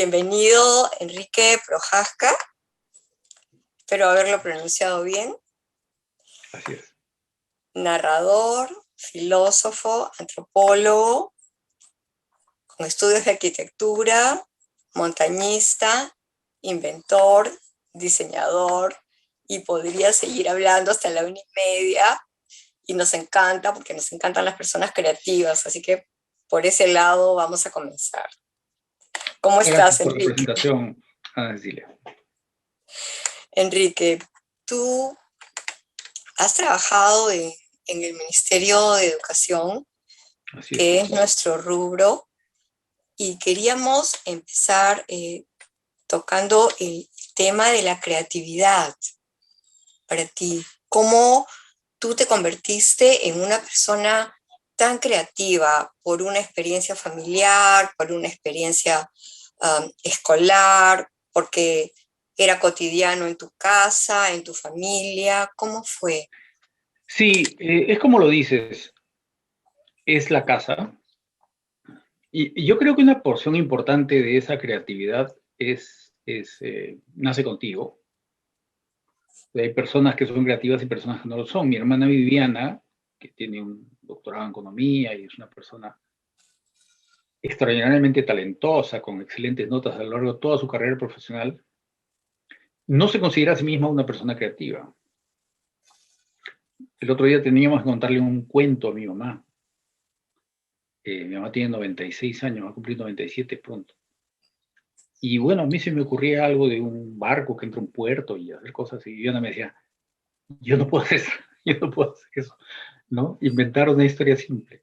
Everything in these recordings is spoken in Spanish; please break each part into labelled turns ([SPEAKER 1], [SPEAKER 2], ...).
[SPEAKER 1] Bienvenido, Enrique Prohaska. Espero haberlo pronunciado bien.
[SPEAKER 2] Así es.
[SPEAKER 1] Narrador, filósofo, antropólogo, con estudios de arquitectura, montañista, inventor, diseñador, y podría seguir hablando hasta la 1:30. Y nos encanta, porque nos encantan las personas creativas, así que por ese lado vamos a comenzar. ¿Cómo
[SPEAKER 2] Gracias
[SPEAKER 1] estás,
[SPEAKER 2] por la
[SPEAKER 1] Enrique?
[SPEAKER 2] presentación, Ana Cecilia.
[SPEAKER 1] Enrique, tú has trabajado en el Ministerio de Educación,
[SPEAKER 2] Así es.
[SPEAKER 1] que es nuestro rubro, y queríamos empezar tocando el tema de la creatividad para ti. ¿Cómo tú te convertiste en una persona tan creativa por una experiencia familiar, por una experiencia escolar, porque era cotidiano en tu casa, en tu familia? ¿Cómo fue?
[SPEAKER 2] Sí, es como lo dices, es la casa. Y yo creo que una porción importante de esa creatividad nace contigo. Hay personas que son creativas y personas que no lo son. Mi hermana Viviana, que tiene un doctorado en economía y es una persona extraordinariamente talentosa, con excelentes notas a lo largo de toda su carrera profesional, no se considera a sí misma una persona creativa. El otro día teníamos que contarle un cuento a mi mamá. Mi mamá tiene 96 años, va a cumplir 97 pronto. Y bueno, a mí se me ocurría algo de un barco que entra a un puerto y hacer cosas. Y Viviana me decía, yo no puedo hacer eso, yo no puedo hacer eso, ¿no? Inventar una historia simple.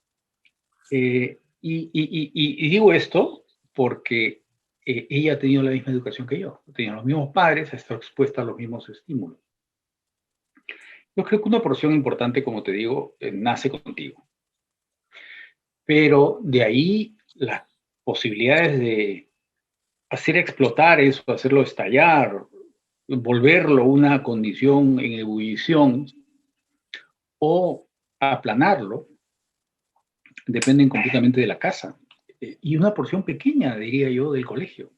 [SPEAKER 2] Y digo esto porque ella ha tenido la misma educación que yo, ha tenido los mismos padres, ha estado expuesta a los mismos estímulos. Yo creo que una porción importante, como te digo, nace contigo. Pero de ahí las posibilidades de hacer explotar eso, hacerlo estallar, volverlo una condición en ebullición o aplanarlo, dependen completamente de la casa. Y una porción pequeña, diría yo, del colegio.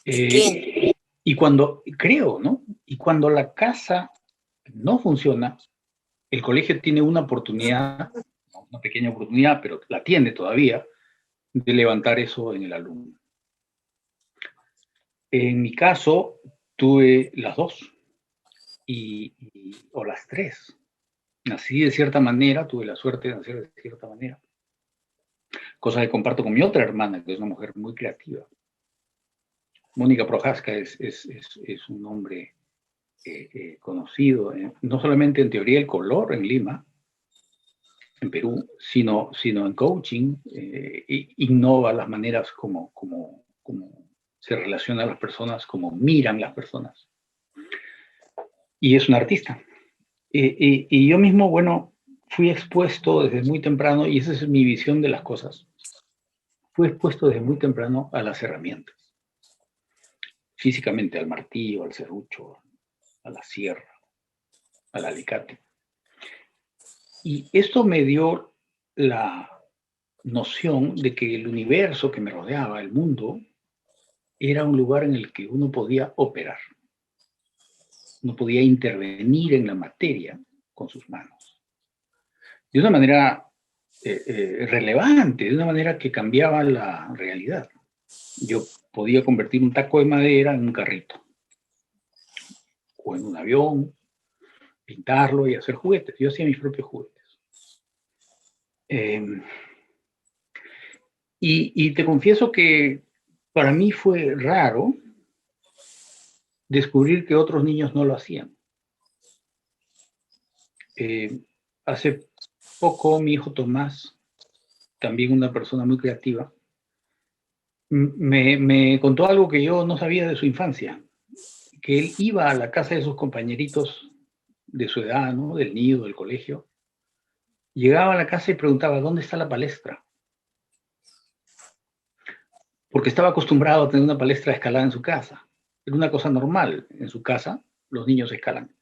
[SPEAKER 2] Y cuando, creo, ¿no? Y cuando la casa no funciona, el colegio tiene una oportunidad, una pequeña oportunidad, pero la tiene todavía, de levantar eso en el alumno. En mi caso, tuve las dos, o las tres. Nací de cierta manera, tuve la suerte de nacer de cierta manera, cosa que comparto con mi otra hermana, que es una mujer muy creativa. Mónica Prohaska es un hombre conocido, no solamente en teoría del color en Lima, en Perú, sino en coaching, innova las maneras como se relacionan las personas, como miran las personas. Y es un artista. Y yo mismo, bueno, fui expuesto desde muy temprano, y esa es mi visión de las cosas, fui expuesto desde muy temprano a las herramientas, físicamente al martillo, al serrucho, a la sierra, al alicate. Y esto me dio la noción de que el universo que me rodeaba, el mundo, era un lugar en el que uno podía operar, uno podía intervenir en la materia con sus manos, de una manera relevante, de una manera que cambiaba la realidad. Yo podía convertir un taco de madera en un carrito, o en un avión, pintarlo y hacer juguetes. Yo hacía mis propios juguetes. Y te confieso que para mí fue raro descubrir que otros niños no lo hacían. Hace poco mi hijo Tomás, también una persona muy creativa, me contó algo que yo no sabía de su infancia, que él iba a la casa de sus compañeritos de su edad, ¿no? Del nido, del colegio, llegaba a la casa y preguntaba, ¿dónde está la palestra? Porque estaba acostumbrado a tener una palestra escalada en su casa. Era una cosa normal. En su casa los niños escalan,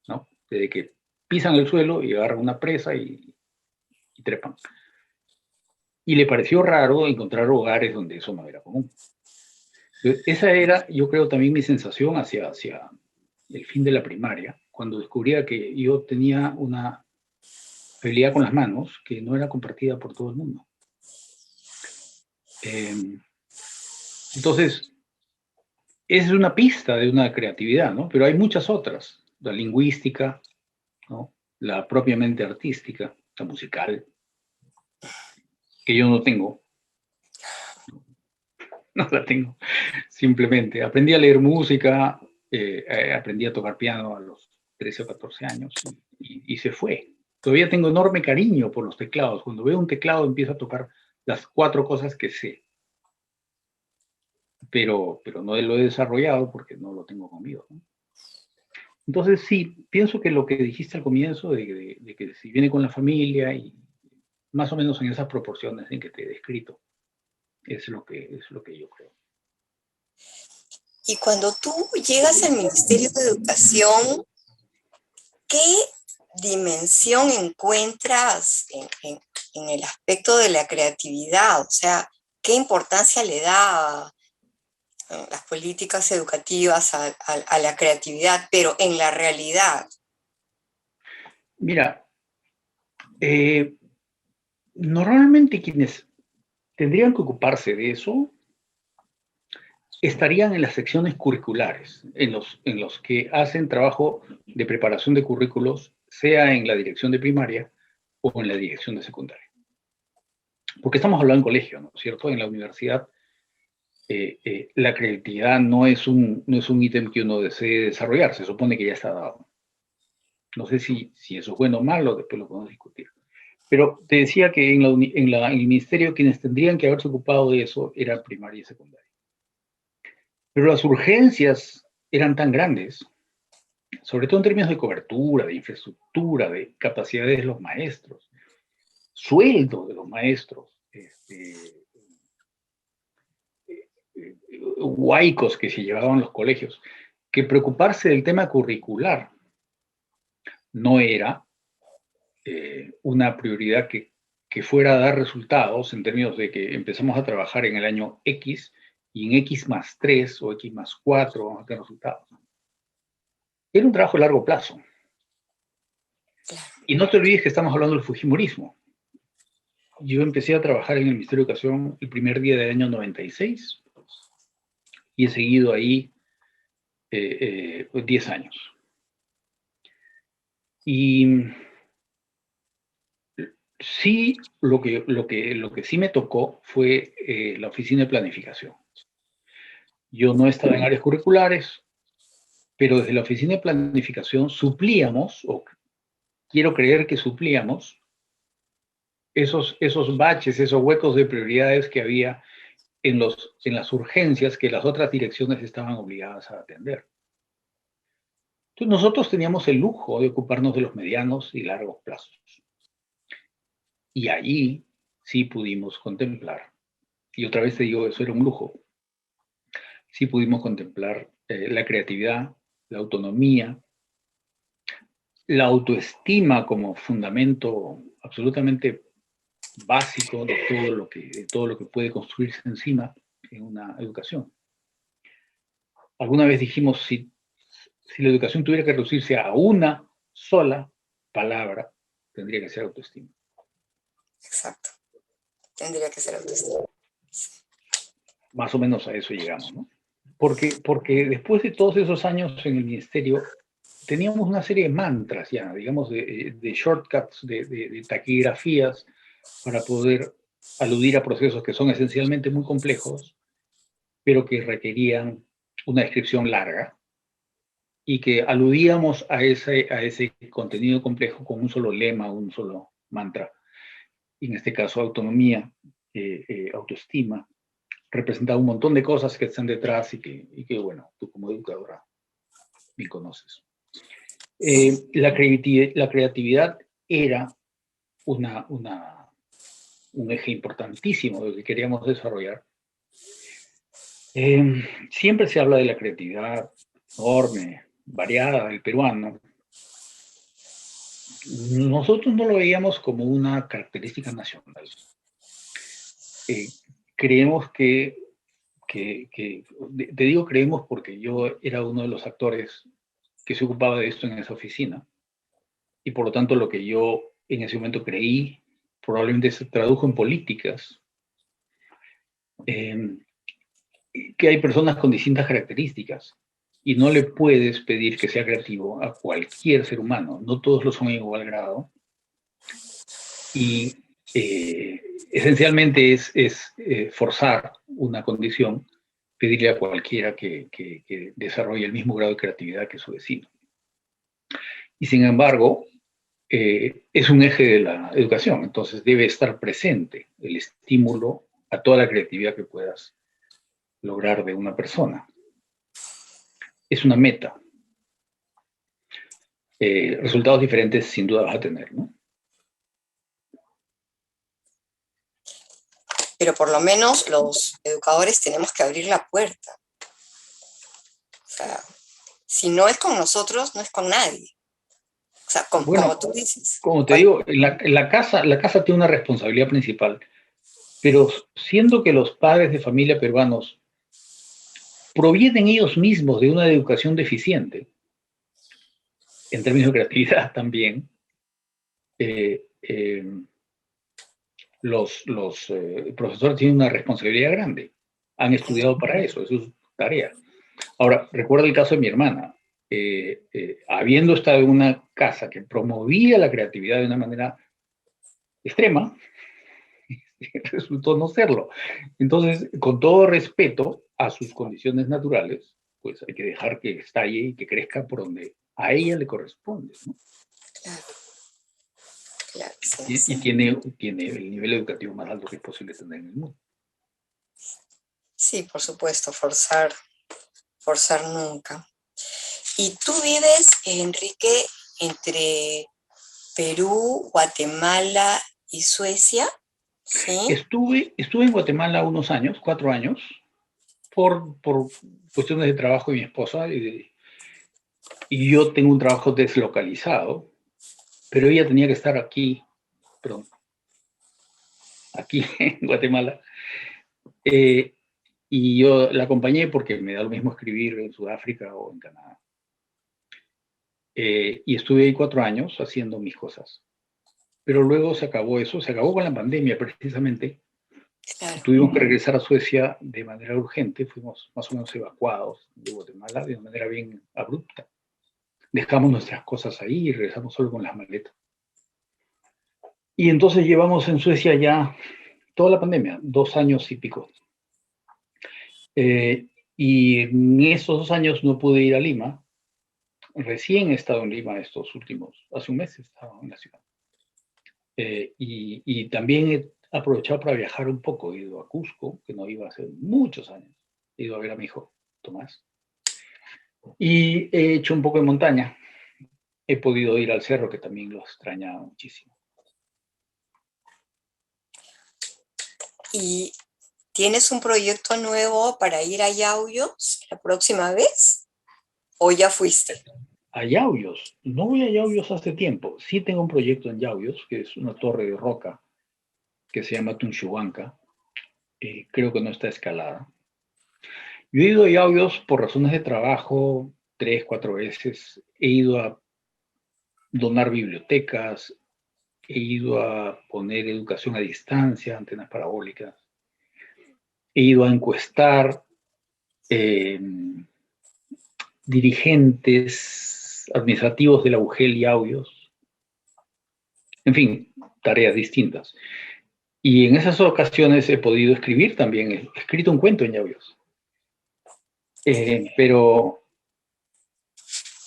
[SPEAKER 2] ¿no? Desde que pisan el suelo y agarran una presa y trepan. Y le pareció raro encontrar hogares donde eso no era común. Esa era, yo creo, también mi sensación hacia el fin de la primaria, cuando descubría que yo tenía una habilidad con las manos que no era compartida por todo el mundo. Entonces, esa es una pista de una creatividad, ¿no? Pero hay muchas otras, la lingüística, ¿no? La propiamente artística, la musical, que yo no tengo, no la tengo, simplemente. Aprendí a leer música, aprendí a tocar piano a los 13 o 14 años y se fue. Todavía tengo enorme cariño por los teclados. Cuando veo un teclado empiezo a tocar las 4 cosas que sé, pero no lo he desarrollado porque no lo tengo conmigo, ¿no? Entonces sí, pienso que lo que dijiste al comienzo, de que si viene con la familia y más o menos en esas proporciones en que te he descrito, es lo que yo creo.
[SPEAKER 1] Y cuando tú llegas al Ministerio de Educación, ¿qué dimensión encuentras en el aspecto de la creatividad? O sea, ¿qué importancia le da a las políticas educativas a la creatividad, pero en la realidad?
[SPEAKER 2] Mira, normalmente quienes tendrían que ocuparse de eso estarían en las secciones curriculares, en los que hacen trabajo de preparación de currículos, sea en la dirección de primaria o en la dirección de secundaria. Porque estamos hablando en colegio, ¿no es cierto? En la universidad, la creatividad no es un ítem que uno desee desarrollar, se supone que ya está dado. No sé si eso es bueno o malo, después lo podemos discutir. Pero te decía que en el ministerio quienes tendrían que haberse ocupado de eso eran primaria y secundaria. Pero las urgencias eran tan grandes, sobre todo en términos de cobertura, de infraestructura, de capacidades de los maestros, sueldo de los maestros, huaicos que se llevaban los colegios, que preocuparse del tema curricular no era una prioridad que fuera a dar resultados en términos de que empezamos a trabajar en el año X y en X más 3 o X más 4 vamos a tener resultados. Era un trabajo a largo plazo. Y no te olvides que estamos hablando del fujimorismo. Yo empecé a trabajar en el Ministerio de Educación el primer día del año 96 y he seguido ahí 10 años. Y sí, lo que sí me tocó fue la oficina de planificación. Yo no estaba en áreas curriculares, pero desde la oficina de planificación suplíamos, o quiero creer que suplíamos, esos baches, esos huecos de prioridades que había en las urgencias que las otras direcciones estaban obligadas a atender. Entonces nosotros teníamos el lujo de ocuparnos de los medianos y largos plazos. Y allí sí pudimos contemplar, y otra vez te digo, eso era un lujo, sí pudimos contemplar la creatividad, la autonomía, la autoestima como fundamento absolutamente básico de todo lo que puede construirse encima en una educación. Alguna vez dijimos, si la educación tuviera que reducirse a una sola palabra, tendría que ser autoestima.
[SPEAKER 1] Exacto, tendría que ser autoestima.
[SPEAKER 2] Más o menos a eso llegamos, ¿no? Porque después de todos esos años en el ministerio, teníamos una serie de mantras ya, digamos, de shortcuts, de taquigrafías, para poder aludir a procesos que son esencialmente muy complejos, pero que requerían una descripción larga, y que aludíamos a ese contenido complejo con un solo lema, un solo mantra. Y en este caso, autonomía, autoestima, representaba un montón de cosas que están detrás y que bueno, tú como educadora bien conoces. La creatividad era un eje importantísimo de lo que queríamos desarrollar. Siempre se habla de la creatividad enorme, variada del peruano. Nosotros no lo veíamos como una característica nacional. eh, creemos te digo creemos porque yo era uno de los actores que se ocupaba de esto en esa oficina, y por lo tanto lo que yo en ese momento creí probablemente se tradujo en políticas, eh, que hay personas con distintas características y no le puedes pedir que sea creativo a cualquier ser humano, no todos lo son en igual grado, y esencialmente es forzar una condición, pedirle a cualquiera que desarrolle el mismo grado de creatividad que su vecino. Y sin embargo, es un eje de la educación, entonces debe estar presente el estímulo a toda la creatividad que puedas lograr de una persona. Es una meta. Resultados diferentes sin duda vas a tener, ¿no?
[SPEAKER 1] Pero por lo menos los educadores tenemos que abrir la puerta. O sea, si no es con nosotros, no es con nadie. O sea, como
[SPEAKER 2] Bueno,
[SPEAKER 1] tú dices,
[SPEAKER 2] como te
[SPEAKER 1] cuando,
[SPEAKER 2] digo, la casa tiene una responsabilidad principal, pero siendo que los padres de familia peruanos provienen ellos mismos de una educación deficiente, en términos de creatividad también, eh, eh, los profesores tienen una responsabilidad grande. Han estudiado para eso, es su tarea. Ahora, recuerdo el caso de mi hermana. Habiendo estado en una casa que promovía la creatividad de una manera extrema, resultó no serlo. Entonces, con todo respeto a sus condiciones naturales, pues hay que dejar que estalle y que crezca por donde a ella le corresponde, ¿no?
[SPEAKER 1] claro, claro, sí,
[SPEAKER 2] Y
[SPEAKER 1] sí.
[SPEAKER 2] tiene el nivel educativo más alto que es posible tener en el mundo.
[SPEAKER 1] Sí, por supuesto, forzar nunca. ¿Y tú vives, Enrique, entre Perú, Guatemala y Suecia? ¿Sí?
[SPEAKER 2] Estuve en Guatemala unos años, 4 años, por cuestiones de trabajo de mi esposa, y yo tengo un trabajo deslocalizado, pero ella tenía que estar aquí, perdón, aquí en Guatemala, eh, y yo la acompañé porque me da lo mismo escribir en Sudáfrica o en Canadá. Y estuve ahí 4 años haciendo mis cosas. Pero luego se acabó eso, se acabó con la pandemia precisamente, y
[SPEAKER 1] Claro,
[SPEAKER 2] tuvimos que regresar a Suecia de manera urgente, fuimos más o menos evacuados de Guatemala de manera bien abrupta. Dejamos nuestras cosas ahí y regresamos solo con las maletas. Y entonces llevamos en Suecia ya toda la pandemia, 2 años y pico. Y en esos 2 años no pude ir a Lima. Recién he estado en Lima hace un mes he estado en la ciudad. Y también he aprovechado para viajar un poco. He ido a Cusco, que no iba hace muchos años. He ido a ver a mi hijo, Tomás. Y he hecho un poco de montaña. He podido ir al cerro, que también lo extrañaba muchísimo.
[SPEAKER 1] ¿y tienes un proyecto nuevo para ir a Yauyos la próxima vez? ¿O ya fuiste?
[SPEAKER 2] A Yauyos. No voy a Yauyos hace tiempo. Sí tengo un proyecto en Yauyos, que es una torre de roca que se llama Tunchuanca. Creo que no está escalada. Yo he ido a Yauyos por razones de trabajo 3, 4 veces. He ido a donar bibliotecas, he ido a poner educación a distancia, antenas parabólicas. He ido a encuestar eh, dirigentes administrativos de la UGEL y Yauyos. En fin, tareas distintas. Y en esas ocasiones he podido escribir también, he escrito un cuento en Yauyos. Pero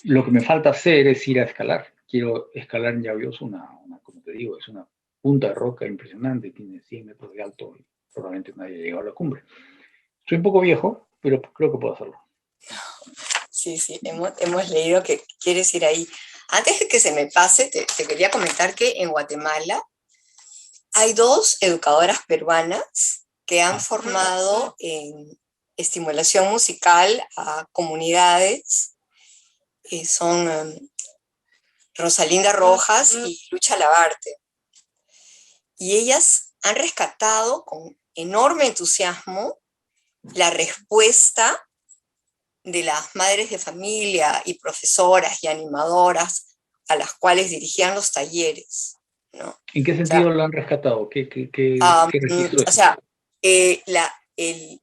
[SPEAKER 2] lo que me falta hacer es ir a escalar. Quiero escalar en Yauyos como te digo, es una punta de roca impresionante, tiene 100 metros de alto y probablemente nadie ha llegado a la cumbre. Soy un poco viejo, pero creo que puedo hacerlo.
[SPEAKER 1] Sí, sí, hemos leído que quieres ir ahí. Antes de que se me pase, te quería comentar que en Guatemala hay dos educadoras peruanas que han
[SPEAKER 2] Ah,
[SPEAKER 1] formado en estimulación musical a comunidades. Son Rosalinda Rojas y Lucha Labarte. Y ellas han rescatado enorme entusiasmo la respuesta de las madres de familia y profesoras y animadoras a las cuales dirigían los talleres, ¿no?
[SPEAKER 2] ¿En qué
[SPEAKER 1] O sea,
[SPEAKER 2] sentido lo han rescatado? ¿Qué registro
[SPEAKER 1] o
[SPEAKER 2] es?
[SPEAKER 1] sea eh, la, el,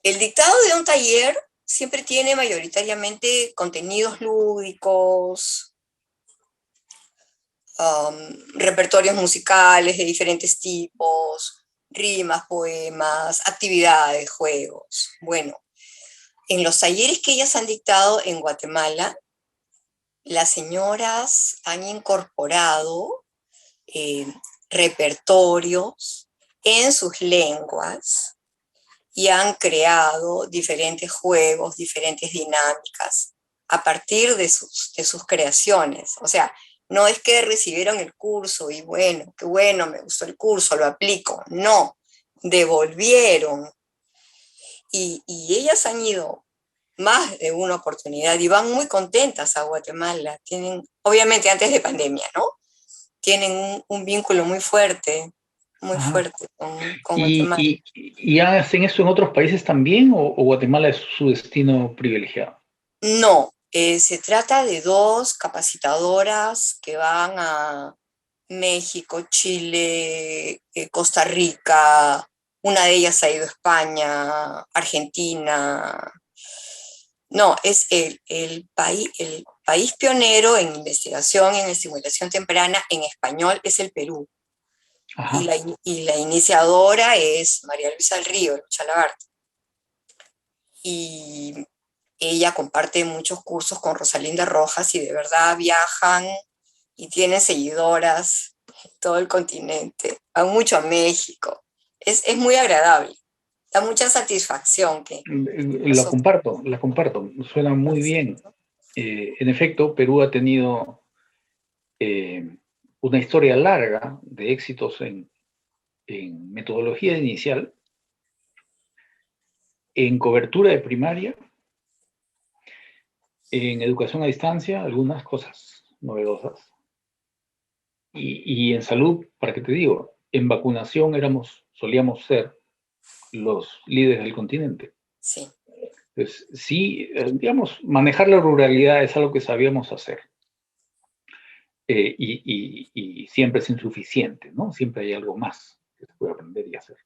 [SPEAKER 1] el dictado de un taller siempre tiene mayoritariamente contenidos lúdicos, repertorios musicales de diferentes tipos, rimas, poemas, actividades, juegos. Bueno, en los talleres que ellas han dictado en Guatemala, las señoras han incorporado eh, repertorios en sus lenguas y han creado diferentes juegos, diferentes dinámicas a partir de sus creaciones. O sea, no es que recibieron el curso y bueno, qué bueno, me gustó el curso, lo aplico. No, devolvieron. Y ellas han ido más de una oportunidad y van muy contentas a Guatemala. Tienen, obviamente antes de pandemia, ¿no? Tienen un vínculo muy
[SPEAKER 2] Ajá.
[SPEAKER 1] fuerte con Guatemala.
[SPEAKER 2] ¿Y hacen eso en otros países también o Guatemala es su destino privilegiado?
[SPEAKER 1] No, se trata de dos capacitadoras que van a México, Chile, Costa Rica, una de ellas ha ido a España, Argentina. No, es el país pionero en investigación, en estimulación temprana en español es el Perú.
[SPEAKER 2] Ajá.
[SPEAKER 1] Y la iniciadora es María Luisa del Río, Lucha Lagarde. Y ella comparte muchos cursos con Rosalinda Rojas y de verdad viajan y tienen seguidoras en todo el continente. Van mucho a México. Es muy agradable. Da mucha satisfacción que nosotros...
[SPEAKER 2] La comparto, suena muy bien. En efecto, Perú ha tenido eh, una historia larga de éxitos en metodología inicial, en cobertura de primaria, en educación a distancia, algunas cosas novedosas. Y en salud, ¿para qué te digo? En vacunación solíamos ser los líderes del continente.
[SPEAKER 1] Sí,
[SPEAKER 2] Entonces, sí, digamos, manejar la ruralidad es algo que sabíamos hacer. Y siempre es insuficiente, ¿no? Siempre hay algo más que se puede aprender y hacer.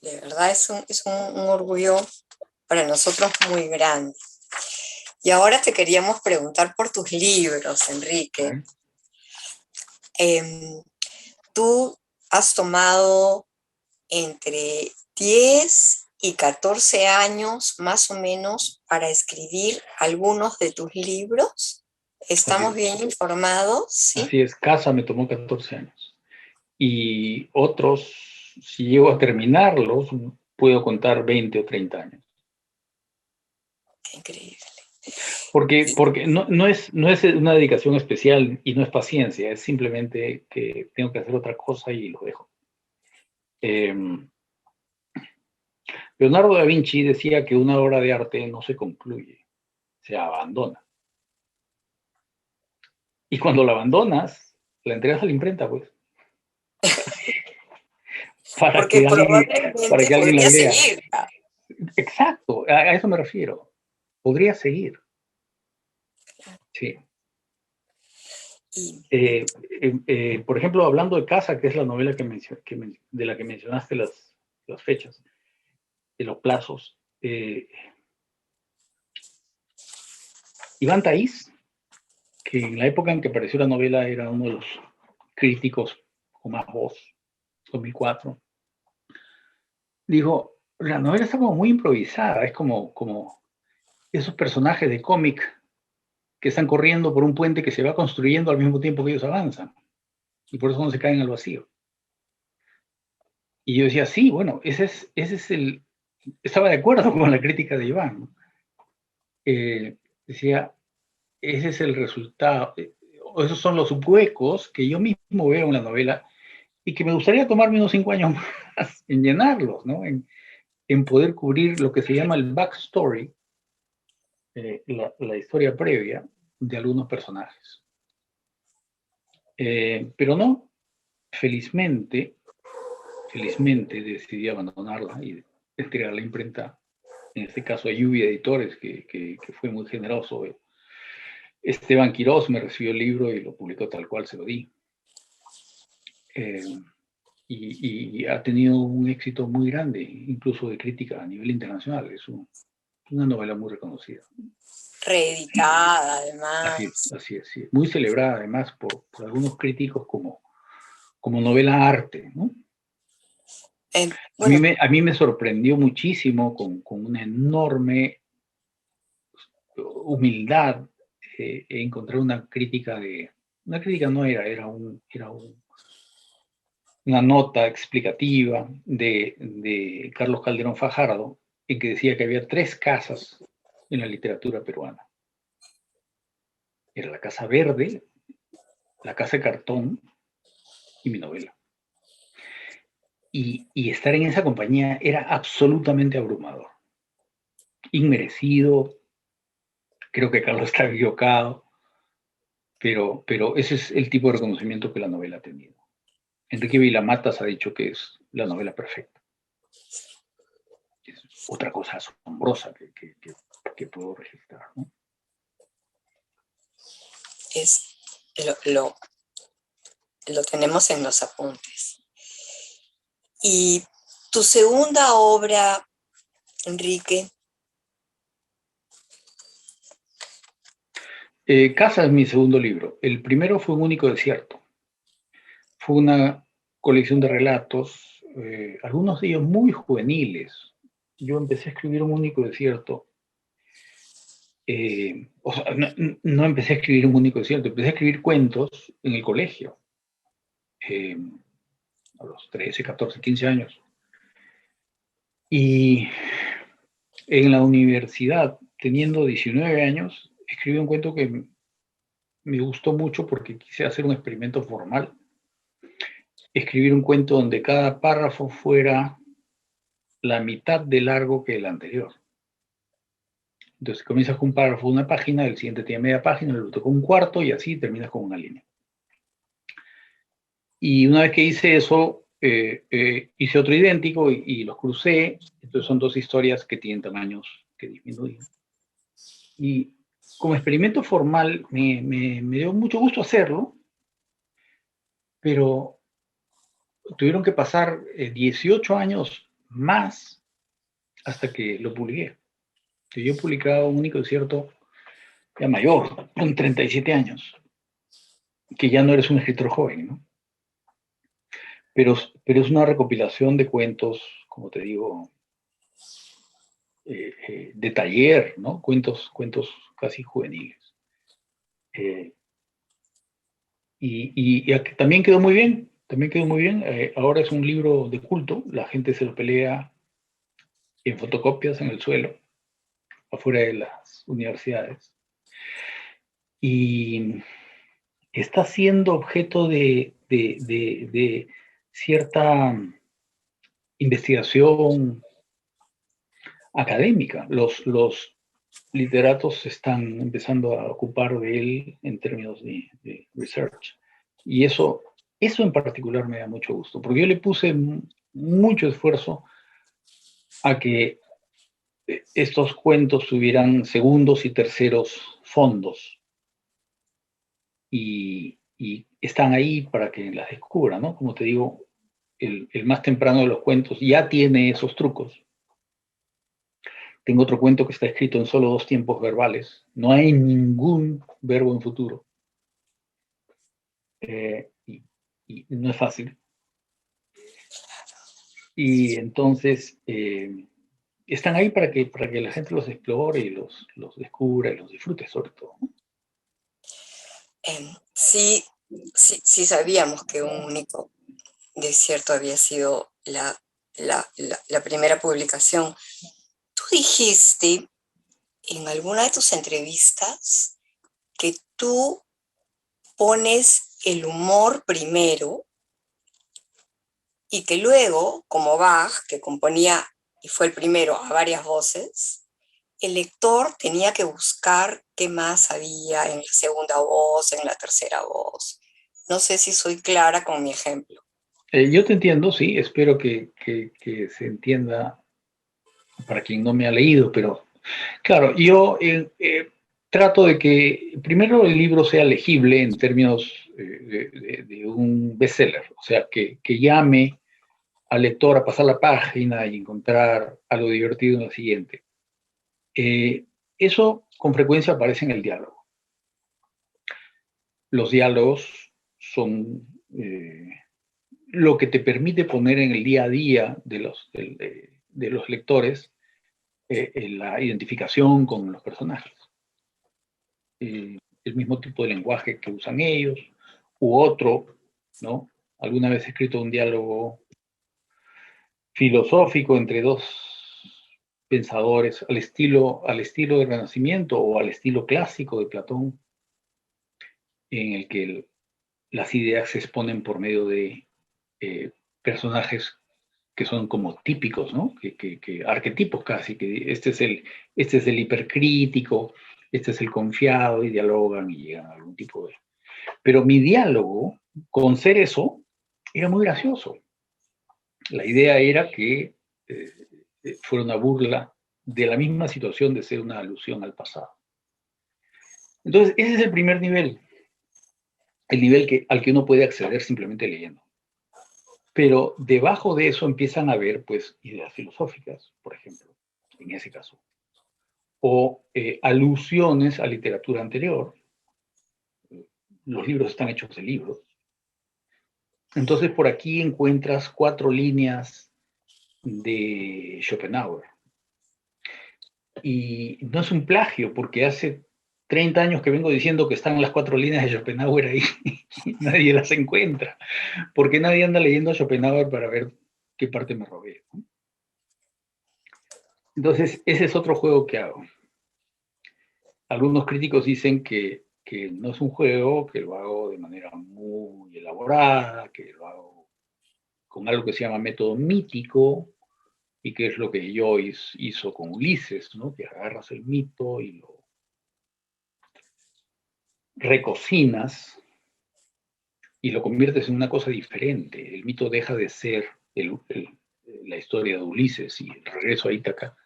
[SPEAKER 1] de verdad es un orgullo para nosotros muy grande. Y ahora te queríamos preguntar por tus libros, Enrique.
[SPEAKER 2] ¿Eh?
[SPEAKER 1] Tú has tomado entre 10 y 14 años más o menos para escribir algunos de tus libros.
[SPEAKER 2] Así
[SPEAKER 1] ¿Estamos
[SPEAKER 2] es.
[SPEAKER 1] bien informados? Sí.
[SPEAKER 2] Así es, Casa me tomó 14 años. Y otros, si llego a terminarlos, puedo contar 20 o 30 años.
[SPEAKER 1] Qué increíble.
[SPEAKER 2] Porque no es una dedicación especial y no es paciencia, es simplemente que tengo que hacer otra cosa y lo dejo. Eh, Leonardo da Vinci decía que una obra de arte no se concluye, se abandona. Y cuando la abandonas, la entregas a la imprenta, pues, para
[SPEAKER 1] Porque
[SPEAKER 2] que alguien, para
[SPEAKER 1] probablemente
[SPEAKER 2] que alguien la
[SPEAKER 1] podría
[SPEAKER 2] lea.
[SPEAKER 1] seguir.
[SPEAKER 2] Exacto, a eso me refiero. Podría seguir, sí.
[SPEAKER 1] Y
[SPEAKER 2] Por ejemplo, hablando de Casa, que es la novela de la que mencionaste las fechas, de los plazos, Iván Taís, que en la época en que apareció la novela era uno de los críticos con más voz, 2004, dijo, la novela está como muy improvisada, es como esos personajes de cómic que están corriendo por un puente que se va construyendo al mismo tiempo que ellos avanzan, y por eso no se caen al vacío. Y yo decía, sí, bueno, estaba de acuerdo con la crítica de Iván, ¿no? Decía, ese es el resultado, o esos son los huecos que yo mismo veo en la novela y que me gustaría tomarme unos 5 años más en llenarlos, ¿no? En poder cubrir lo que se llama el backstory, la historia previa de algunos personajes. Pero no, felizmente, felizmente decidí abandonarla y entregar la imprenta, en este caso a Lluvia Editores, que fue muy generoso. Esteban Quirós me recibió el libro y lo publicó tal cual se lo di. Y ha tenido un éxito muy grande, incluso de crítica a nivel internacional. Es una novela muy reconocida.
[SPEAKER 1] Reeditada, además.
[SPEAKER 2] Así es. Sí. Muy celebrada, además, por algunos críticos como novela arte, ¿no?
[SPEAKER 1] Bueno,
[SPEAKER 2] A mí me sorprendió muchísimo con una enorme humildad encontrar una crítica una crítica no era una nota explicativa de Carlos Calderón Fajardo, en que decía que había 3 casas en la literatura peruana. Era la Casa Verde, la Casa de Cartón y mi novela. Y estar en esa compañía era absolutamente abrumador. Inmerecido, creo que Carlos está equivocado, pero ese es el tipo de reconocimiento que la novela ha tenido. Enrique Vilamatas ha dicho que es la novela perfecta. Es otra cosa asombrosa que puedo registrar, ¿no?
[SPEAKER 1] Lo tenemos en los apuntes. Y tu segunda obra, Enrique.
[SPEAKER 2] Casa es mi segundo libro. El primero fue Un único desierto. Fue una colección de relatos, algunos de ellos muy juveniles. Yo empecé a escribir Un único desierto. O sea, no empecé a escribir Un único desierto, empecé a escribir cuentos en el colegio, a los 13, 14, 15 años. Y en la universidad, teniendo 19 años, escribí un cuento que me gustó mucho porque quise hacer un experimento formal. Escribir un cuento donde cada párrafo fuera la mitad de largo que el anterior. Entonces comienzas con un párrafo de una página, el siguiente tiene media página, el otro con un cuarto y así terminas con una línea. Y una vez que hice eso, hice otro idéntico y los crucé. Entonces son 2 historias que tienen tamaños que disminuyen. Y como experimento formal me dio mucho gusto hacerlo, pero tuvieron que pasar 18 años más hasta que lo publiqué. Yo he publicado Un único desierto ya mayor, con 37 años, que ya no eres un escritor joven, ¿no? Pero es una recopilación de cuentos, como te digo, de taller, ¿no? Cuentos casi juveniles. También quedó muy bien, ahora es un libro de culto, la gente se lo pelea en fotocopias en el suelo, afuera de las universidades. Y está siendo objeto de cierta investigación académica. Los literatos están empezando a ocupar de él en términos de research. Y eso en particular me da mucho gusto, porque yo le puse mucho esfuerzo a que estos cuentos tuvieran segundos y terceros fondos. Y están ahí para que las descubran, ¿no? Como te digo, el más temprano de los cuentos ya tiene esos trucos. Tengo otro cuento que está escrito en solo 2 tiempos verbales. No hay ningún verbo en futuro. Y no es fácil. Y entonces están ahí para que la gente los explore y los descubra y los disfrute sobre todo, ¿no?
[SPEAKER 1] Sí, sí sabíamos que Un único desierto había sido la primera publicación. Tú dijiste en alguna de tus entrevistas que tú pones el humor primero y que luego, como Bach, que componía y fue el primero a varias voces, el lector tenía que buscar qué más había en la segunda voz, en la tercera voz. No sé si soy clara con mi ejemplo.
[SPEAKER 2] Yo te entiendo, sí, espero que se entienda para quien no me ha leído, pero claro, yo trato de que primero el libro sea legible en términos de un bestseller, o sea, que llame al lector a pasar la página y encontrar algo divertido en la siguiente. Eso con frecuencia aparece en el diálogo. Los diálogos son lo que te permite poner en el día a día de los lectores la identificación con los personajes. El mismo tipo de lenguaje que usan ellos, u otro, ¿no? Alguna vez he escrito un diálogo filosófico entre dos pensadores al estilo del Renacimiento o al estilo clásico de Platón, en el que las ideas se exponen por medio de personajes que son como típicos, ¿no? Arquetipos casi, que este es el hipercrítico, este es el confiado, y dialogan y llegan a algún tipo de... Pero mi diálogo, con ser eso, era muy gracioso. La idea era que eh, fuera una burla de la misma situación de ser una alusión al pasado. Entonces, ese es el primer nivel, el nivel al que uno puede acceder simplemente leyendo. Pero debajo de eso empiezan a haber, pues, ideas filosóficas, por ejemplo, en ese caso, o alusiones a literatura anterior. Los libros están hechos de libros. Entonces, por aquí encuentras 4 líneas de Schopenhauer. Y no es un plagio, porque hace 30 años que vengo diciendo que están las 4 líneas de Schopenhauer ahí y nadie las encuentra, porque nadie anda leyendo a Schopenhauer para ver qué parte me robé. Entonces, ese es otro juego que hago. Algunos críticos dicen que no es un juego, que lo hago de manera muy elaborada, que lo hago con algo que se llama método mítico, y que es lo que Joyce hizo con Ulises, ¿no? Que agarras el mito y lo recocinas y lo conviertes en una cosa diferente. El mito deja de ser la historia de Ulises y el regreso a Ítaca,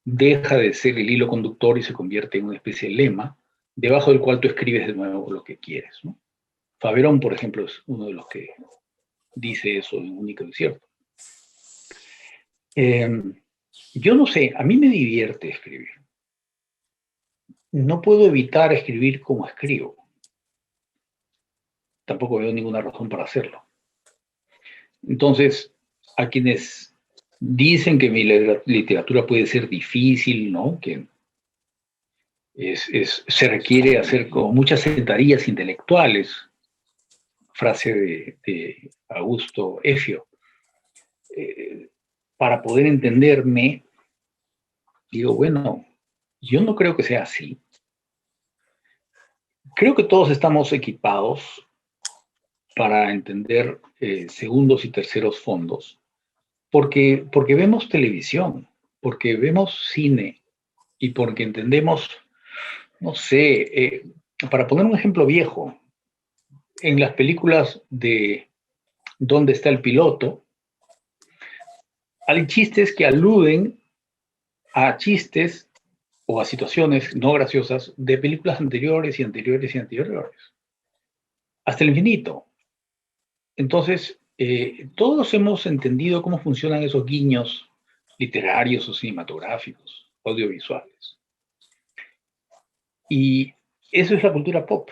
[SPEAKER 2] deja de ser el hilo conductor y se convierte en una especie de lema, debajo del cual tú escribes de nuevo lo que quieres, ¿no? Faberón, por ejemplo, es uno de los que dice eso en Único Desierto. Yo no sé, a mí me divierte escribir. No puedo evitar escribir como escribo. Tampoco veo ninguna razón para hacerlo. Entonces, a quienes dicen que mi literatura puede ser difícil, ¿no? Que se requiere hacer como muchas sentadillas intelectuales, frase de Augusto Efio, para poder entenderme, digo, bueno, yo no creo que sea así. Creo que todos estamos equipados para entender segundos y terceros fondos, porque vemos televisión, porque vemos cine y porque entendemos, no sé, para poner un ejemplo viejo, en las películas de ¿Dónde está el piloto? Hay chistes que aluden a chistes o a situaciones no graciosas de películas anteriores y anteriores y anteriores, hasta el infinito. Entonces, todos hemos entendido cómo funcionan esos guiños literarios o cinematográficos, audiovisuales. Y eso es la cultura pop.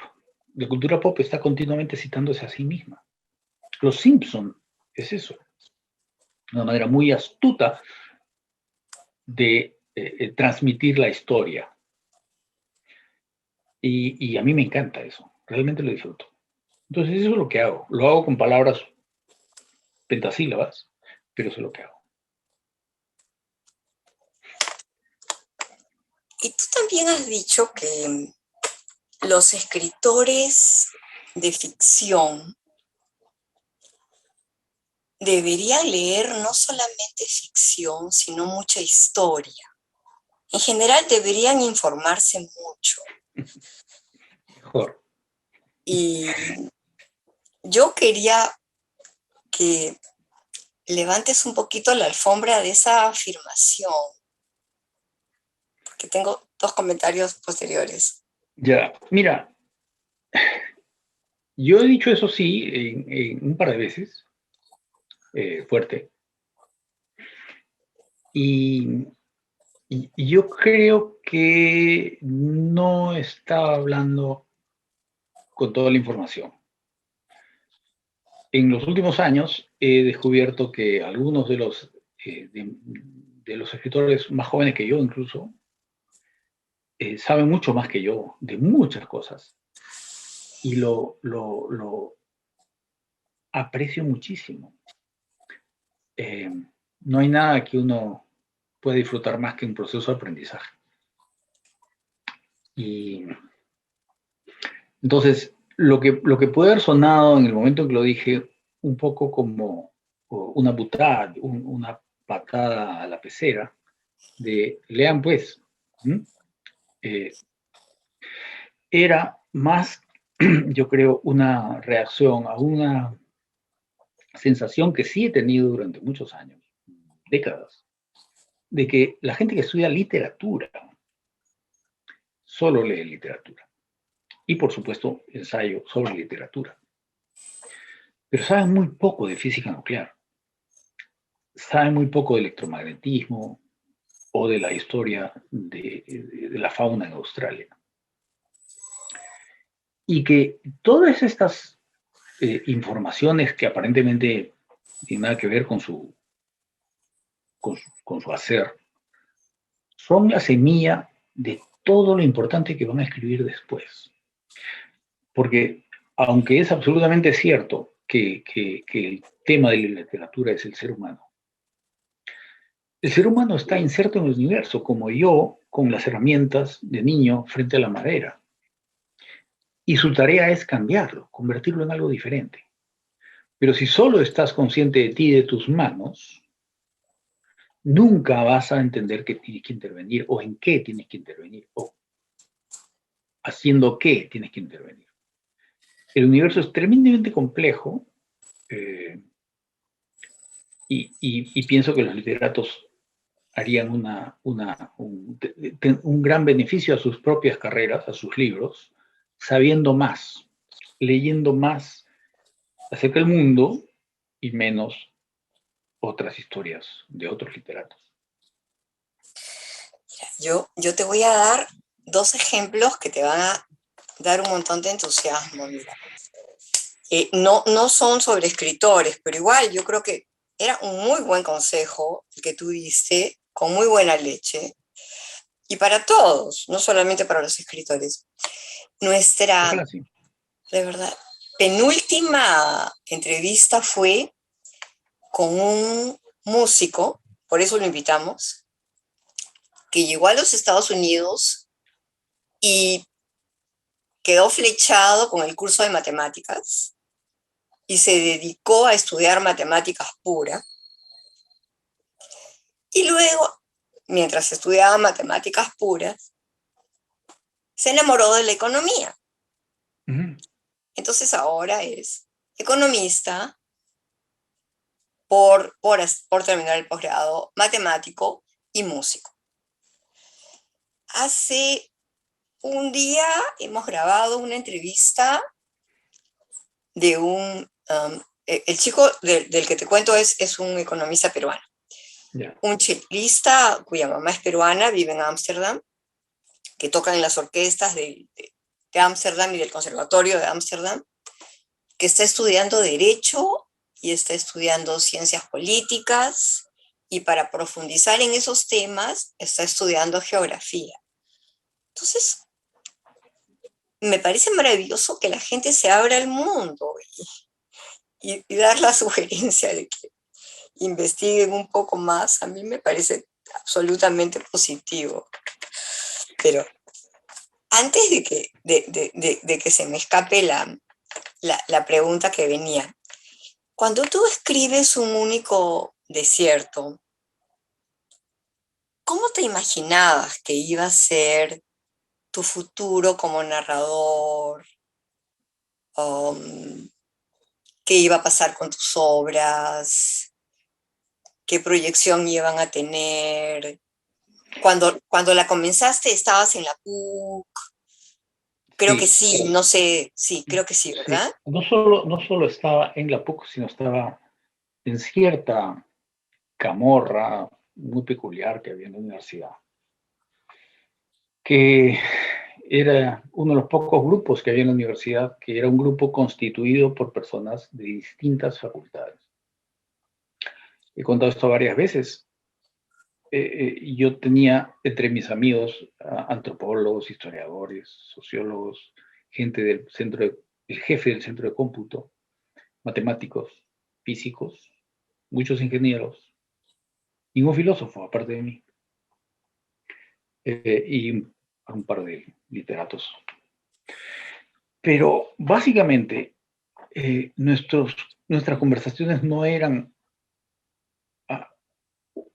[SPEAKER 2] La cultura pop está continuamente citándose a sí misma. Los Simpson es eso. Una manera muy astuta de transmitir la historia. Y a mí me encanta eso. Realmente lo disfruto. Entonces, eso es lo que hago. Lo hago con palabras pentasílabas, pero eso es lo que hago.
[SPEAKER 1] Y tú también has dicho que los escritores de ficción deberían leer no solamente ficción, sino mucha historia. En general deberían informarse mucho.
[SPEAKER 2] Mejor.
[SPEAKER 1] Y yo quería que levantes un poquito la alfombra de esa afirmación, porque tengo dos comentarios posteriores.
[SPEAKER 2] Ya, mira, yo he dicho eso sí en un par de veces, fuerte, y, y yo creo que no estaba hablando con toda la información. En los últimos años he descubierto que algunos de los escritores más jóvenes que yo incluso, saben mucho más que yo de muchas cosas y lo aprecio muchísimo. Eh, no hay nada que uno pueda disfrutar más que un proceso de aprendizaje. Y entonces, lo que puede haber sonado en el momento en que lo dije, un poco como una butada, una patada a la pecera, de lean pues, eh, era más, yo creo, una reacción a una sensación que sí he tenido durante muchos años, décadas, de que la gente que estudia literatura solo lee literatura. Y por supuesto, ensayo sobre literatura. Pero saben muy poco de física nuclear, saben muy poco de electromagnetismo o de la historia de la fauna en Australia. Y que todas estas informaciones que aparentemente tienen nada que ver con su hacer, son la semilla de todo lo importante que van a escribir después. Porque aunque es absolutamente cierto que el tema de la literatura es el ser humano está inserto en el universo, como yo, con las herramientas de niño frente a la madera. Y su tarea es cambiarlo, convertirlo en algo diferente. Pero si solo estás consciente de ti y de tus manos, nunca vas a entender que tienes que intervenir o en qué tienes que intervenir o haciendo qué tienes que intervenir. El universo es tremendamente complejo eh, y pienso que los literatos harían un gran beneficio a sus propias carreras, a sus libros, sabiendo más, leyendo más acerca del mundo y menos otras historias de otros literatos.
[SPEAKER 1] Yo te voy a dar dos ejemplos que te van a dar un montón de entusiasmo. Mira. No son sobre escritores, pero igual yo creo que era un muy buen consejo el que tú diste, con muy buena leche, y para todos, no solamente para los escritores. Nuestra,
[SPEAKER 2] Ojalá sí.
[SPEAKER 1] de verdad, penúltima entrevista fue con un músico, por eso lo invitamos, que llegó a los Estados Unidos y quedó flechado con el curso de matemáticas y se dedicó a estudiar matemáticas pura. Y luego, mientras estudiaba matemáticas puras, se enamoró de la economía. Entonces ahora es economista por terminar el posgrado, matemático y músico. Hace un día hemos grabado una entrevista de el chico del que te cuento es un economista peruano. Yeah. Un chelista cuya mamá es peruana, vive en Ámsterdam, que toca en las orquestas de Ámsterdam y del Conservatorio de Ámsterdam, que está estudiando Derecho y está estudiando Ciencias Políticas, y para profundizar en esos temas está estudiando Geografía. Entonces, me parece maravilloso que la gente se abra al mundo y dar la sugerencia de que investiguen un poco más, a mí me parece absolutamente positivo. Pero antes de que se me escape la pregunta que venía, cuando tú escribes un único desierto, ¿cómo te imaginabas que iba a ser tu futuro como narrador? qué iba a pasar con tus obras, qué proyección iban a tener. Cuando la comenzaste, estabas en la PUC. Creo que
[SPEAKER 2] Sí,
[SPEAKER 1] sí, no sé, sí, creo que sí,
[SPEAKER 2] sí.
[SPEAKER 1] ¿verdad?
[SPEAKER 2] No solo estaba en la PUC, sino estaba en cierta camorra muy peculiar que había en la universidad, que era uno de los pocos grupos que había en la universidad, que era un grupo constituido por personas de distintas facultades. He contado esto varias veces. Yo tenía entre mis amigos antropólogos, historiadores, sociólogos, gente del el jefe del centro de cómputo, matemáticos, físicos, muchos ingenieros y un filósofo aparte de mí, y un par de literatos. Pero básicamente nuestras conversaciones no eran ah,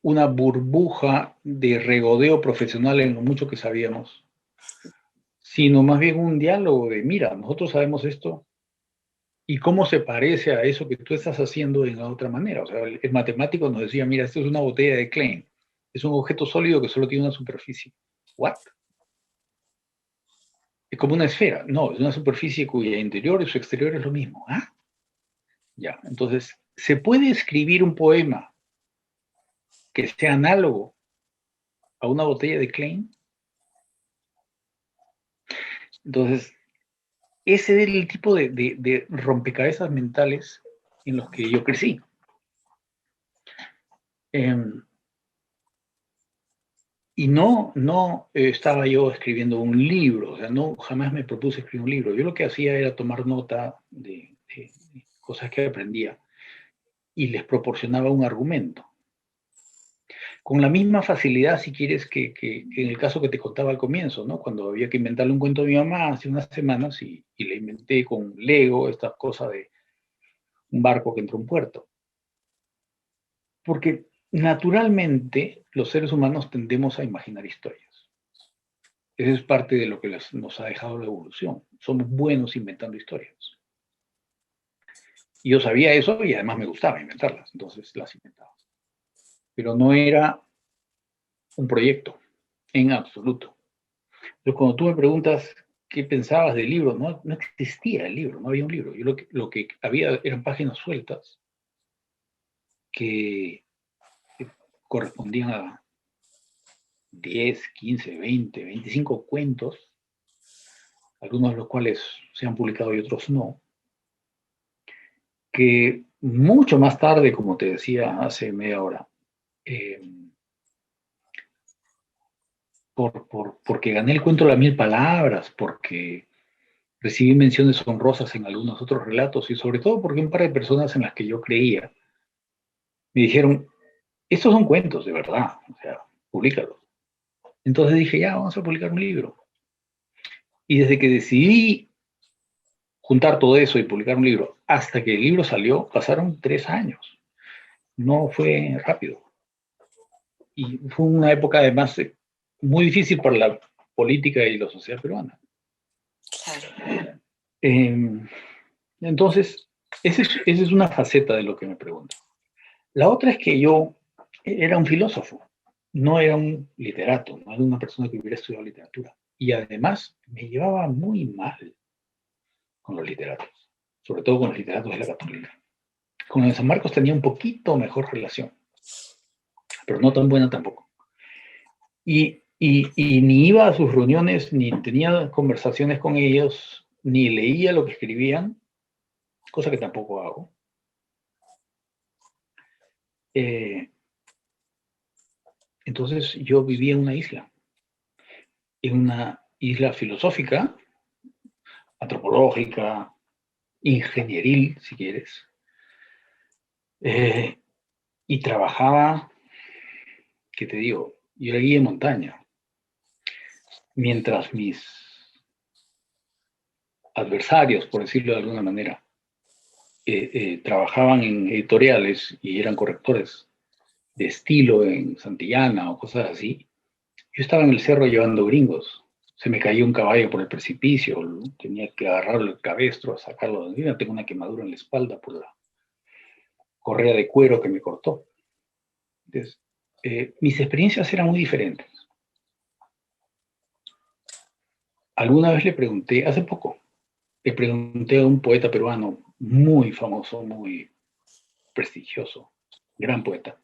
[SPEAKER 2] una burbuja de regodeo profesional en lo mucho que sabíamos, sino más bien un diálogo de, mira, nosotros sabemos esto y cómo se parece a eso que tú estás haciendo en otra manera. O sea, el matemático nos decía, mira, esto es una botella de Klein, es un objeto sólido que solo tiene una superficie. ¿What? Es como una esfera. No, es una superficie cuya interior y su exterior es lo mismo. ¿Ah? Ya, entonces, ¿se puede escribir un poema que sea análogo a una botella de Klein? Entonces, ese es el tipo de rompecabezas mentales en los que yo crecí. Y no estaba yo escribiendo un libro, o sea, no, jamás me propuse escribir un libro. Yo lo que hacía era tomar nota de cosas que aprendía y les proporcionaba un argumento. Con la misma facilidad, si quieres, que en el caso que te contaba al comienzo, ¿no? Cuando había que inventarle un cuento a mi mamá hace unas semanas y le inventé con Lego esta cosa de un barco que entró a un puerto. Porque naturalmente los seres humanos tendemos a imaginar historias. Eso es parte de lo que nos ha dejado la evolución. Somos buenos inventando historias. Y yo sabía eso y además me gustaba inventarlas, entonces las inventaba. Pero no era un proyecto, en absoluto. Entonces, cuando tú me preguntas qué pensabas del libro, no existía el libro, no había un libro. Yo lo que había eran páginas sueltas que correspondían a 10, 15, 20, 25 cuentos, algunos de los cuales se han publicado y otros no, que mucho más tarde, como te decía hace media hora, eh, porque gané el cuento de las 1000 palabras, porque recibí menciones honrosas en algunos otros relatos y sobre todo porque un par de personas en las que yo creía me dijeron, estos son cuentos de verdad, o sea, públicalos. Entonces dije, ya, vamos a publicar un libro. Y desde que decidí juntar todo eso y publicar un libro, hasta que el libro salió, pasaron 3 años. No fue rápido. Y fue una época además muy difícil para la política y la sociedad peruana.
[SPEAKER 1] Claro.
[SPEAKER 2] Entonces, esa es una faceta de lo que me pregunto. La otra es que yo era un filósofo, no era un literato, no era una persona que hubiera estudiado literatura. Y además me llevaba muy mal con los literatos, sobre todo con los literatos de la Católica. Con el de San Marcos tenía un poquito mejor relación, pero no tan buena tampoco. Y ni iba a sus reuniones, ni tenía conversaciones con ellos, ni leía lo que escribían, cosa que tampoco hago. Entonces yo vivía en una isla filosófica, antropológica, ingenieril, si quieres, y trabajaba, ¿qué te digo? Yo era guía de montaña, mientras mis adversarios, por decirlo de alguna manera, trabajaban en editoriales y eran correctores de estilo en Santillana o cosas así. Yo estaba en el cerro llevando gringos, se me caía un caballo por el precipicio, tenía que agarrarlo el cabestro, sacarlo de vida, tengo una quemadura en la espalda por la correa de cuero que me cortó. Entonces, mis experiencias eran muy diferentes. Alguna vez le pregunté, hace poco, le pregunté a un poeta peruano muy famoso, muy prestigioso, gran poeta.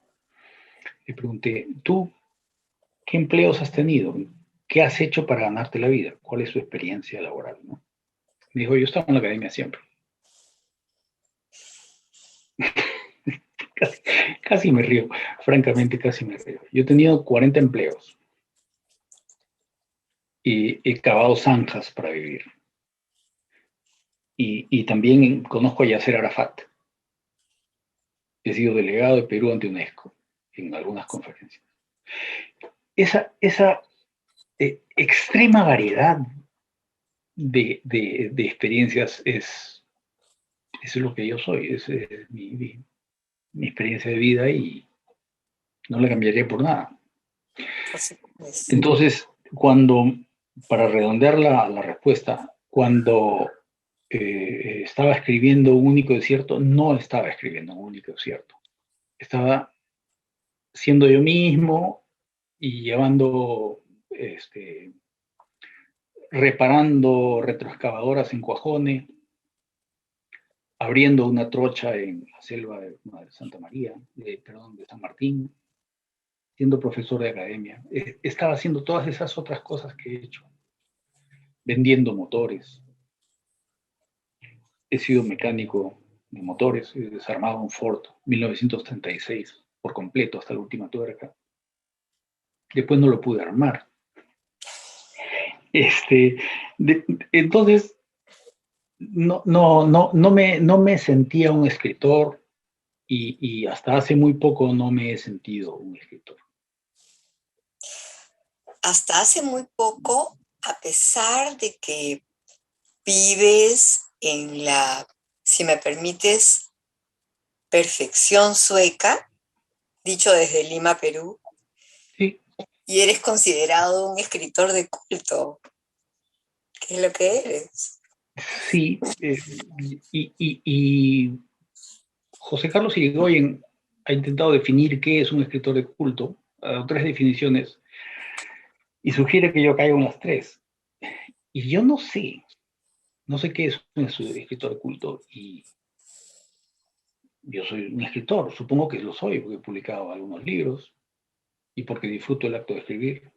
[SPEAKER 2] Le pregunté, ¿tú qué empleos has tenido? ¿Qué has hecho para ganarte la vida? ¿Cuál es tu experiencia laboral? ¿No? Me dijo, yo estaba en la academia siempre. Casi, casi me río, francamente casi me río. Yo he tenido 40 empleos y he cavado zanjas para vivir. Y también conozco a Yasser Arafat. He sido delegado de Perú ante UNESCO en algunas conferencias. Esa extrema variedad de experiencias es lo que yo soy, es mi experiencia de vida y no la cambiaría por nada.
[SPEAKER 1] Por supuesto.
[SPEAKER 2] Entonces, para redondear la respuesta, cuando estaba escribiendo Un único desierto, no estaba escribiendo Un único desierto. Estaba siendo yo mismo y llevando, reparando retroexcavadoras en Cuajone, abriendo una trocha en la selva de Santa María, de San Martín, siendo profesor de academia. Estaba haciendo todas esas otras cosas que he hecho, vendiendo motores. He sido mecánico de motores, he desarmado un Ford 1936 por completo hasta la última tuerca. Después no lo pude armar. Entonces, no me sentía un escritor y hasta hace muy poco no me he sentido un escritor.
[SPEAKER 1] Hasta hace muy poco, a pesar de que vives en la, si me permites, perfección sueca, dicho desde Lima, Perú,
[SPEAKER 2] Sí.
[SPEAKER 1] y eres considerado un escritor de culto. ¿Qué es lo que eres?
[SPEAKER 2] Sí, y José Carlos Irigoyen ha intentado definir qué es un escritor de culto, ha dado 3 definiciones, y sugiere que yo caiga en las 3. Y yo no sé qué es un escritor de culto, y yo soy un escritor, supongo que lo soy, porque he publicado algunos libros, y porque disfruto el acto de escribir.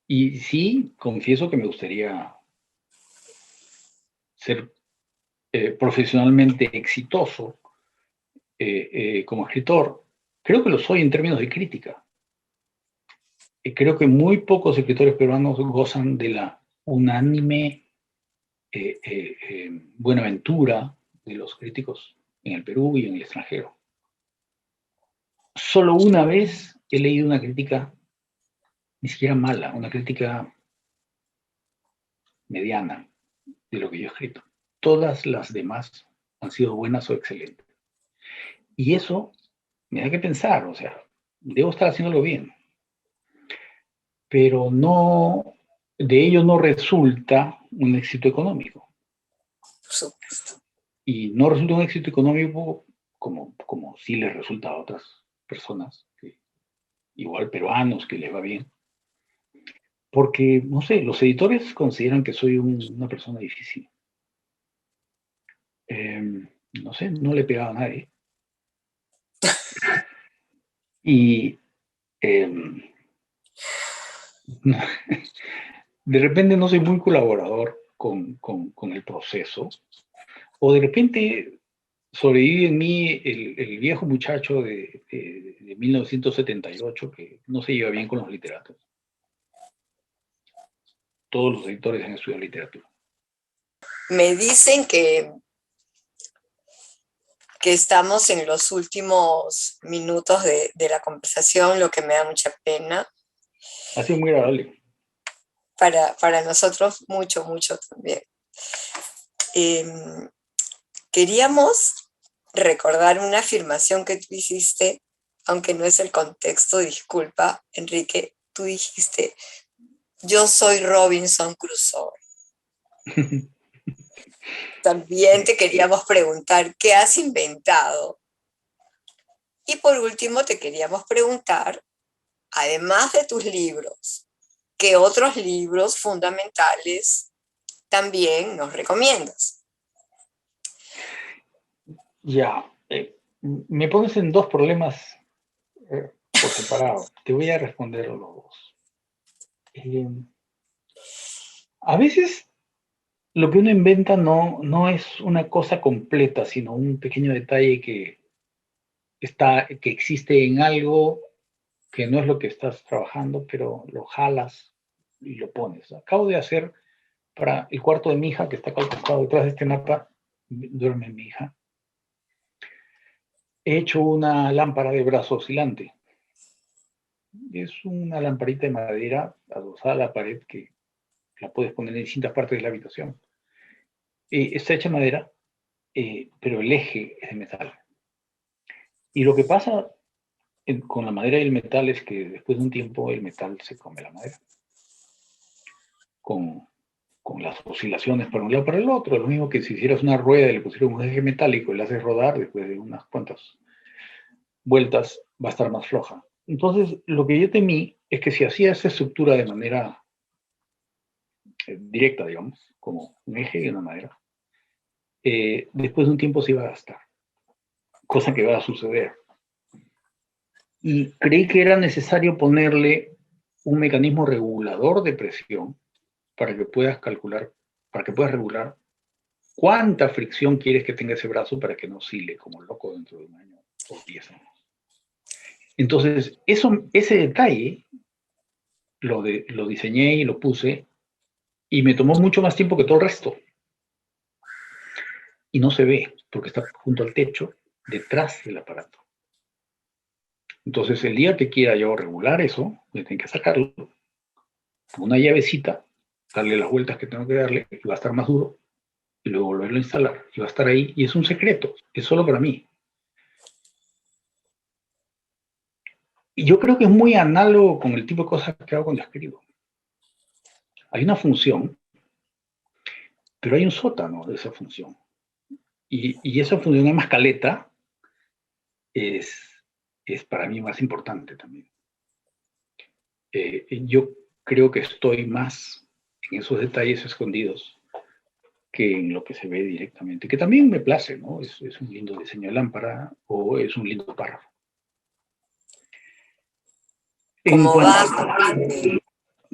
[SPEAKER 2] Y sí, confieso que me gustaría ser profesionalmente exitoso como escritor. Creo que lo soy en términos de crítica. Creo que muy pocos escritores peruanos gozan de la unánime buenaventura de los críticos en el Perú y en el extranjero. Solo una vez he leído una crítica, ni siquiera mala, una crítica mediana de lo que yo he escrito. Todas las demás han sido buenas o excelentes. Y eso me da que pensar, o sea, debo estar haciéndolo bien. Pero no, de ello no resulta un éxito económico.
[SPEAKER 1] Por supuesto.
[SPEAKER 2] Y no resulta un éxito económico como sí les resulta a otras personas, igual peruanos, que les va bien. Porque, no sé, los editores consideran que soy una persona difícil. No sé, no le he pegado a nadie. Y de repente no soy muy colaborador con el proceso. O de repente sobrevive en mí el viejo muchacho de 1978 que no se lleva bien con los literatos. Todos los editores han estudiado literatura.
[SPEAKER 1] Me dicen que estamos en los últimos minutos de la conversación, lo que me da mucha pena.
[SPEAKER 2] Ha sido muy agradable.
[SPEAKER 1] Para nosotros, mucho, mucho también. Queríamos recordar una afirmación que tú hiciste, aunque no es el contexto, disculpa, Enrique, tú dijiste, Yo soy Robinson Crusoe. También te queríamos preguntar, ¿qué has inventado? Y por último, te queríamos preguntar, además de tus libros, ¿qué otros libros fundamentales también nos recomiendas?
[SPEAKER 2] Ya, me pones en dos problemas por separado. Te voy a responder los dos. A veces lo que uno inventa no es una cosa completa, sino un pequeño detalle que existe en algo que no es lo que estás trabajando, pero lo jalas y lo pones. Acabo de hacer para el cuarto de mi hija, que está acá al costado detrás de este mapa, duerme mi hija. He hecho una lámpara de brazo oscilante. Es una lamparita de madera adosada a la pared que la puedes poner en distintas partes de la habitación. Está hecha de madera, pero el eje es de metal. Y lo que pasa con la madera y el metal es que después de un tiempo el metal se come la madera. Con las oscilaciones para un lado para el otro. Lo mismo que si hicieras una rueda y le pusieras un eje metálico y la haces rodar, después de unas cuantas vueltas va a estar más floja. Entonces, lo que yo temí es que si hacía esa estructura de manera directa, digamos, como un eje y una madera, después de un tiempo se iba a gastar, cosa que va a suceder. Y creí que era necesario ponerle un mecanismo regulador de presión para que puedas calcular, para que puedas regular cuánta fricción quieres que tenga ese brazo para que no oscile como loco dentro de un año o 10 años. Entonces, ese detalle lo diseñé y lo puse y me tomó mucho más tiempo que todo el resto. Y no se ve porque está junto al techo, detrás del aparato. Entonces, el día que quiera yo regular eso, me tengo que sacarlo con una llavecita, darle las vueltas que tengo que darle, y va a estar más duro, y luego volverlo a instalar, y va a estar ahí, y es un secreto, es solo para mí. Y yo creo que es muy análogo con el tipo de cosas que hago cuando escribo. Hay una función, pero hay un sótano de esa función. Y esa función de mascaleta es para mí más importante también. Yo creo que estoy más en esos detalles escondidos que en lo que se ve directamente, que también me place, ¿no? Es un lindo diseño de lámpara o es un lindo párrafo. En
[SPEAKER 1] Como
[SPEAKER 2] cuanto
[SPEAKER 1] Bach,
[SPEAKER 2] a...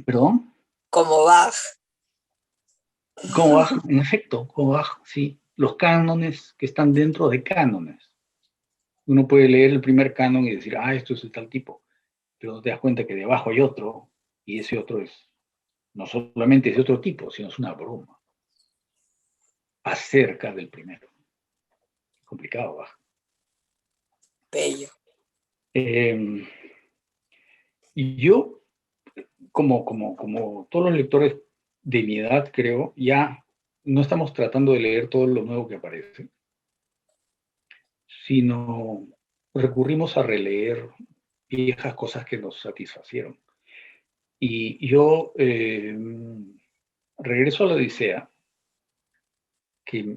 [SPEAKER 2] ¿Perdón?
[SPEAKER 1] como Bach.
[SPEAKER 2] Como Bach, en efecto, como Bach, sí. Los cánones que están dentro de cánones. Uno puede leer el primer canon y decir, ah, esto es de tal tipo, pero te das cuenta que debajo hay otro, y ese otro es, no solamente es de otro tipo, sino es una broma acerca del primero. Complicado, Bach.
[SPEAKER 1] Bello.
[SPEAKER 2] Y yo, como todos los lectores de mi edad, creo, ya no estamos tratando de leer todo lo nuevo que aparece, sino recurrimos a releer viejas cosas que nos satisfacieron. Y yo regreso a la Odisea, que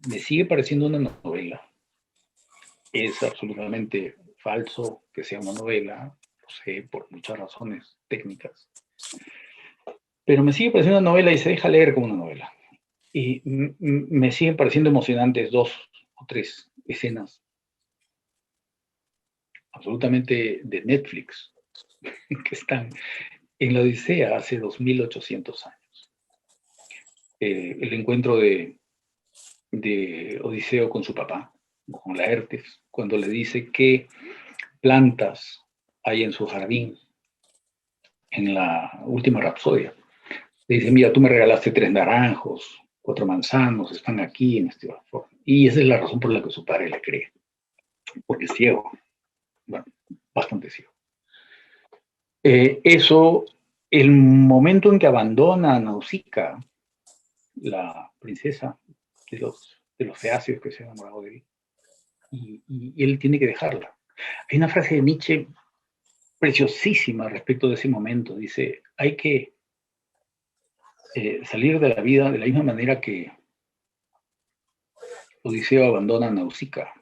[SPEAKER 2] me sigue pareciendo una novela. Es absolutamente falso que sea una novela, lo sé, por muchas razones técnicas. Pero me sigue pareciendo una novela y se deja leer como una novela. Y me siguen pareciendo emocionantes dos o tres escenas absolutamente de Netflix que están en la Odisea hace 2800 años. El encuentro de Odiseo con su papá, con Laertes, cuando le dice qué plantas hay en su jardín en la última Rapsodia. Le dice, mira, tú me regalaste 3 naranjos, 4 manzanos, están aquí en este forma. Y esa es la razón por la que su padre le cree, porque es ciego, bueno, bastante ciego. Eso, el momento en que abandona a Nausicaa, la princesa de los feacios que se ha enamorado de él, y él tiene que dejarla. Hay una frase de Nietzsche preciosísima respecto de ese momento. Dice, hay que salir de la vida de la misma manera que Odiseo abandona Nausicaa,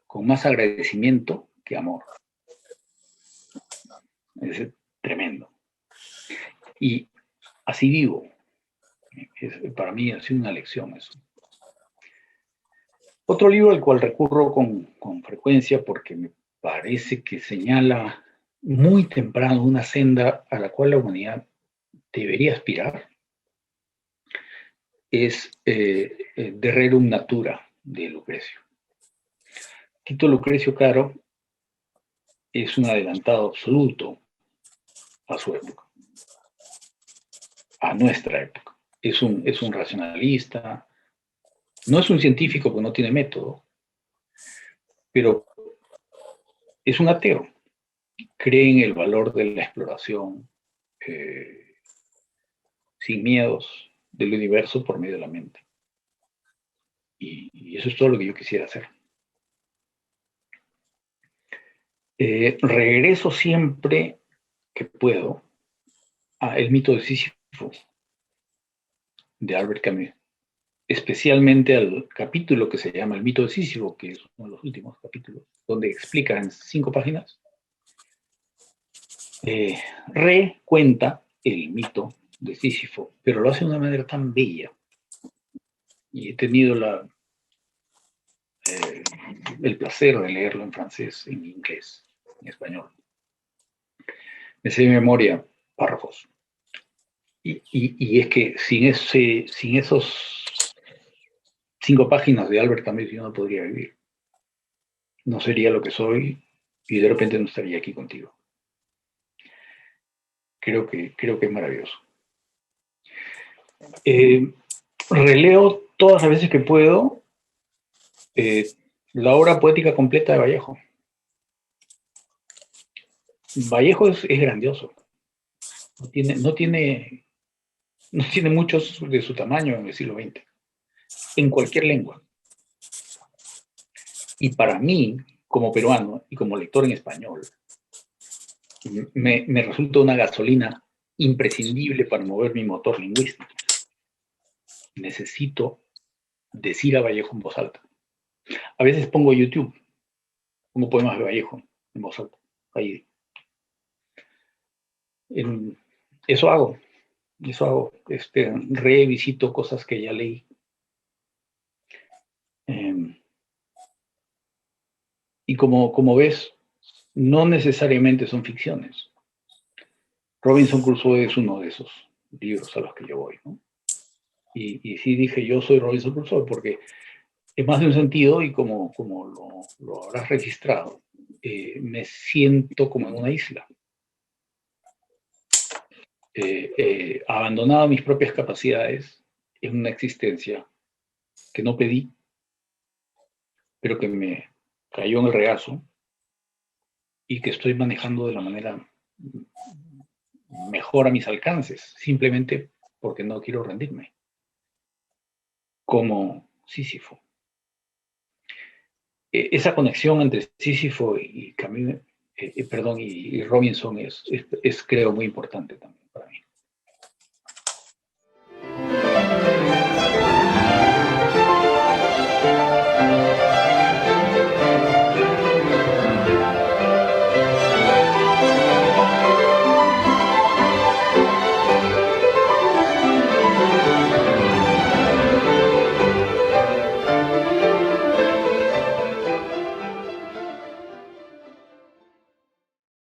[SPEAKER 2] con más agradecimiento que amor. Es tremendo. Y así vivo. Para mí ha sido una lección eso. Otro libro al cual recurro con frecuencia porque me parece que señala muy temprano una senda a la cual la humanidad debería aspirar es De Rerum Natura, de Lucrecio. Tito Lucrecio Caro es un adelantado absoluto a su época, a nuestra época. Es un racionalista, no es un científico porque no tiene método, pero es un ateo. Cree en el valor de la exploración sin miedos del universo por medio de la mente. Y eso es todo lo que yo quisiera hacer. Regreso siempre que puedo a El mito de Sísifo, de Albert Camus, especialmente al capítulo que se llama El mito de Sísifo, que es uno de los últimos capítulos, donde explica en 5 páginas, recuenta el mito de Sísifo, pero lo hace de una manera tan bella. Y he tenido el placer de leerlo en francés, en inglés, en español. Me sé de memoria párrafos. Y es que sin esos 5 páginas de Albert Camus yo no podría vivir. No sería lo que soy y de repente no estaría aquí contigo. Creo que es maravilloso. Releo todas las veces que puedo la obra poética completa de Vallejo. Vallejo es grandioso. No tiene muchos de su tamaño en el siglo XX, en cualquier lengua. Y para mí, como peruano y como lector en español, me resulta una gasolina imprescindible para mover mi motor lingüístico. Necesito decir a Vallejo en voz alta. A veces pongo YouTube, pongo poemas de Vallejo en voz alta. Ahí. Eso hago. Revisito cosas que ya leí. Y como ves, no necesariamente son ficciones. Robinson Crusoe es uno de esos libros a los que yo voy, ¿no? Y sí dije, yo soy Robinson Crusoe, porque es más de un sentido, y como lo habrás registrado, me siento como en una isla. Abandonado mis propias capacidades en una existencia que no pedí, pero que me cayó en el regazo y que estoy manejando de la manera mejor a mis alcances, simplemente porque no quiero rendirme, como Sísifo. Esa conexión entre Sísifo y Camus, y Robinson es creo muy importante también para mí.